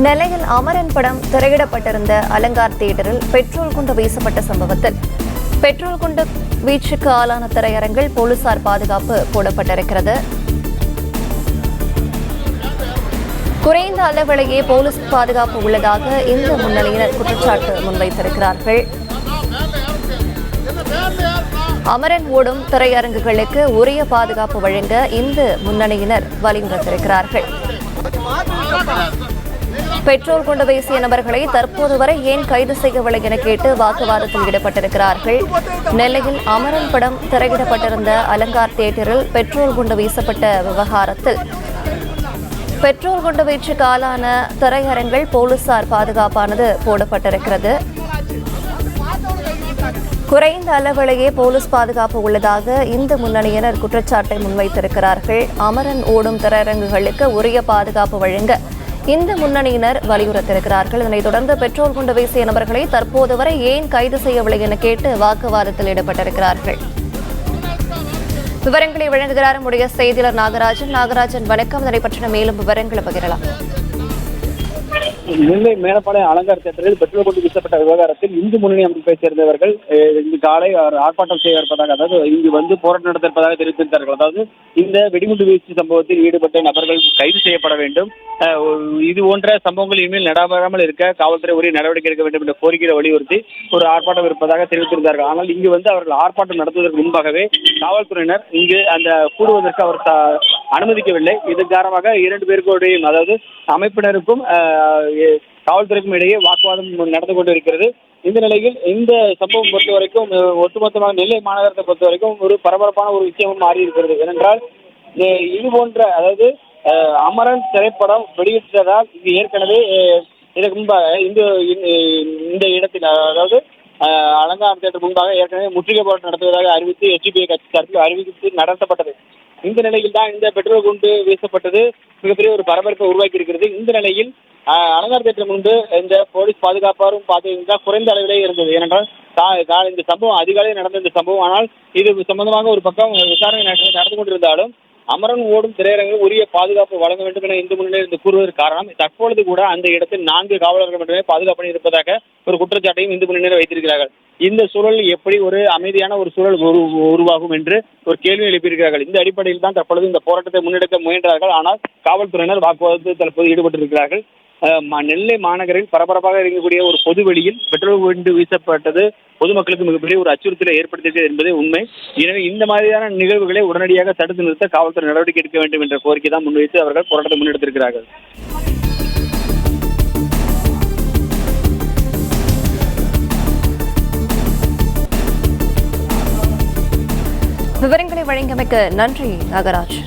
நெல்லையில் அமரன் படம் திரையிடப்பட்டிருந்த அலங்கார் தியேட்டரில் பெட்ரோல் குண்டு வீசப்பட்ட சம்பவத்தில் பெட்ரோல் குண்டு வீச்சுக்கு ஆளான திரையரங்கில் போலீசார் பாதுகாப்பு போடப்பட்டிருக்கிறது. குறைந்த அளவிலேயே போலீஸ் பாதுகாப்பு உள்ளதாக இந்து முன்னணியினர் குற்றச்சாட்டு முன்வைத்திருக்கிறார்கள். அமரன் ஓடும் திரையரங்குகளுக்கு உரிய பாதுகாப்பு வழங்க இந்து முன்னணியினர் வலியுறுத்தியிருக்கிறார்கள். பெட்ரோல் கொண்டு வீசிய நபர்களை தற்போது வரை ஏன் கைது செய்யவில்லை என கேட்டு வாக்குவாதத்தில் ஈடுபட்டிருக்கிறார்கள். நெல்லையில் அமரன் படம் திரையிடப்பட்டிருந்த அலங்கார் தியேட்டரில் பெட்ரோல் குண்டு வீசப்பட்ட விவகாரத்தில் பெட்ரோல் குண்டு வீச்சுக்கு ஆளான திரையரங்கில் போலீசார் பாதுகாப்பானது போடப்பட்டிருக்கிறது. குறைந்த அளவிலேயே போலீஸ் பாதுகாப்பு உள்ளதாக இந்து முன்னணியினர் குற்றச்சாட்டை முன்வைத்திருக்கிறார்கள். அமரன் ஓடும் திரையரங்குகளுக்கு உரிய பாதுகாப்பு வழங்க இந்து முன்னணியினர் வலியுறுத்தியிருக்கிறார்கள். இதனைத் தொடர்ந்து பெட்ரோல் குண்டு வீசிய நபர்களை தற்போது வரை ஏன் கைது செய்யவில்லை என கேட்டு வாக்குவாதத்தில் ஈடுபட்டிருக்கிறார்கள். விவரங்களை வழங்குகிறார் நம்முடைய செய்தியாளர் நாகராஜன். வணக்கம். இதனை பற்றின மேலும் விவரங்களை பகிரலாம். நெல்லை மேலப்பாளையம் அலங்கார் தியேட்டரில் பெட்ரோல் கொண்டு வீசப்பட்ட விவகாரத்தில் இந்து முன்னணி அமைப்பை சேர்ந்தவர்கள் இன்று காலை ஆர்ப்பாட்டம் செய்ய இருப்பதாக, அதாவது இங்கு வந்து போராட்டம் நடத்த இருப்பதாக தெரிவித்திருந்தார்கள். அதாவது இந்த வெடிகுண்டு வீச்சு சம்பவத்தில் ஈடுபட்ட நபர்கள் கைது செய்யப்பட வேண்டும், இது போன்ற சம்பவங்கள் இனிமேல் நடைபெறாமல் இருக்க காவல்துறை உரிய நடவடிக்கை எடுக்க வேண்டும் என்ற கோரிக்கையை வலியுறுத்தி ஒரு ஆர்ப்பாட்டம் இருப்பதாக தெரிவித்திருந்தார்கள். ஆனால் இங்கு வந்து அவர்கள் ஆர்ப்பாட்டம் நடத்துவதற்கு முன்பாகவே காவல்துறையினர் இங்கு அந்த கூடுவதற்கு அவர் அனுமதிக்கவில்லை. இதன் காரணமாக இரண்டு பேருக்கும், அதாவது அமைப்பினருக்கும் காவல்துறைக்கும் இடையே வாக்குவாதம் நடந்து கொண்டிருக்கிறது. இந்த நிலையில் இந்த சம்பவம் பொறுத்த வரைக்கும் ஒட்டுமொத்தமாக நெல்லை மாநகரத்தை பொறுத்த வரைக்கும் ஒரு பரபரப்பான ஒரு விஷயமும் மாறி இருக்கிறது. ஏனென்றால் இது போன்ற, அதாவது அமரன் திரைப்படம் வெளியிட்டதால் இங்கு ஏற்கனவே இதற்கு முன்பாக இந்த இடத்தில், அதாவது அலங்கார் தியேட்டர் முன்பாக ஏற்கனவே முற்றுகை போராட்டம் நடத்துவதாக அறிவித்து எஸ்டிபிஐ கட்சி சார்பில் அறிவித்து நடத்தப்பட்டது. இந்த நிலையில் தான் இந்த பெட்ரோல் குண்டு வீசப்பட்டது மிகப்பெரிய ஒரு பரபரப்பை உருவாக்கி இருக்கிறது. இந்த நிலையில் அலங்கார் தியேட்டர் முன்பு இந்த போலீஸ் பாதுகாப்பாரும் பார்த்தீங்கன்னா குறைந்த அளவிலே இருந்தது. ஏனென்றால் இந்த சம்பவம் அதிகாலையில் நடந்த இந்த சம்பவம். ஆனால் இது சம்பந்தமாக ஒரு பக்கம் விசாரணை நடந்து கொண்டிருந்தாலும் அமரன் ஓடும் திரையரங்கில் உரிய பாதுகாப்பு வழங்க வேண்டும் என இந்து முன்னணி கூறுவதற்கு காரணம், தற்பொழுது கூட அந்த இடத்தில் 4 காவலர்கள் மட்டுமே பாதுகாப்பு இருப்பதாக ஒரு குற்றச்சாட்டையும் இந்து முன்னணியினர் வைத்திருக்கிறார்கள். இந்த சூழல் எப்படி ஒரு அமைதியான ஒரு சூழல் உருவாகும் என்று ஒரு கேள்வி எழுப்பியிருக்கிறார்கள். இந்த அடிப்படையில் தான் தற்பொழுது இந்த போராட்டத்தை முன்னெடுக்க முயன்றார்கள். ஆனால் காவல்துறையினர் வாக்குவாதத்தில் தற்போது ஈடுபட்டிருக்கிறார்கள். நெல்லை மாநகரில் பரபரப்பாக இருக்கக்கூடிய ஒரு பொது வெளியில் பெட்ரோல் குண்டு வீசப்பட்டது பொதுமக்களுக்கு மிகப்பெரிய ஒரு அச்சுறுத்தலை ஏற்படுத்தியது என்பதே உண்மை. எனவே இந்த மாதிரியான நிகழ்வுகளை உடனடியாக தடுத்து நிறுத்த காவல்துறை நடவடிக்கை எடுக்க வேண்டும் என்ற கோரிக்கை தான் முன்வைத்து அவர்கள் போராட்டத்தை முன்னெடுத்திருக்கிறார்கள். விவரங்களை வழங்கியமைக்கு நன்றி நாகராஜ்.